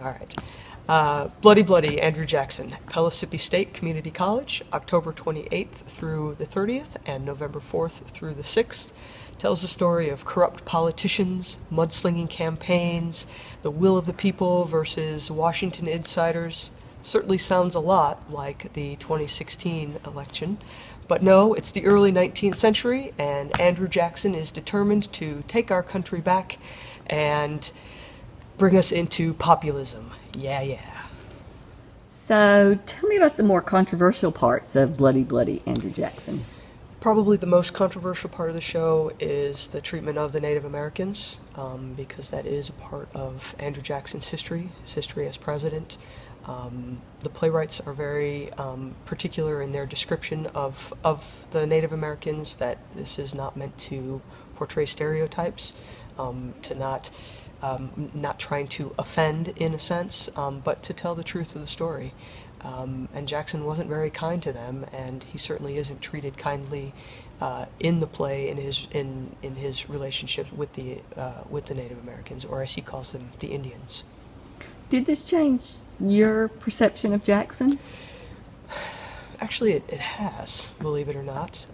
All right. Bloody Bloody, Andrew Jackson, Pellissippi State Community College, October 28th through the 30th and November 4th through the 6th. Tells the story of corrupt politicians, mudslinging campaigns, the will of the people versus Washington insiders. Certainly sounds a lot like the 2016 election. But no, it's the early 19th century, and Andrew Jackson is determined to take our country back and bring us into populism. Yeah. So tell me about the more controversial parts of Bloody Bloody, Andrew Jackson. Probably the most controversial part of the show is the treatment of the Native Americans, because that is a part of Andrew Jackson's history, his history as president. The playwrights are very particular in their description of the Native Americans, that this is not meant to portray stereotypes, to not trying to offend in a sense, but to tell the truth of the story. And Jackson wasn't very kind to them, and he certainly isn't treated kindly in the play in his relationship with the Native Americans, or as he calls them, the Indians. Did this change your perception of Jackson? Actually, it has, believe it or not.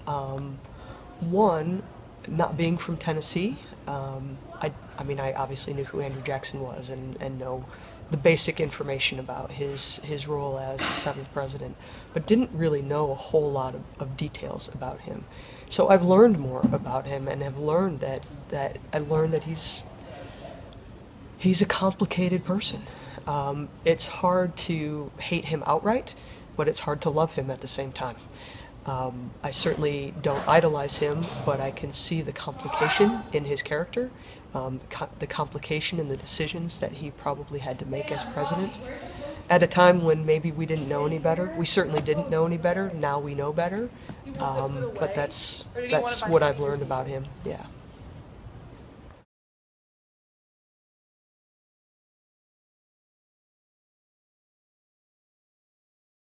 One, not being from Tennessee, I mean, I obviously knew who Andrew Jackson was and know the basic information about his role as the seventh president, but didn't really know a whole lot of details about him. So I've learned more about him, and have learned that he's a complicated person. It's hard to hate him outright, but it's hard to love him at the same time. I certainly don't idolize him, but I can see the complication in his character, the complication in the decisions that he probably had to make as president. At a time when maybe we didn't know any better. We certainly didn't know any better. Now we know better. But that's what I've learned about him. Yeah.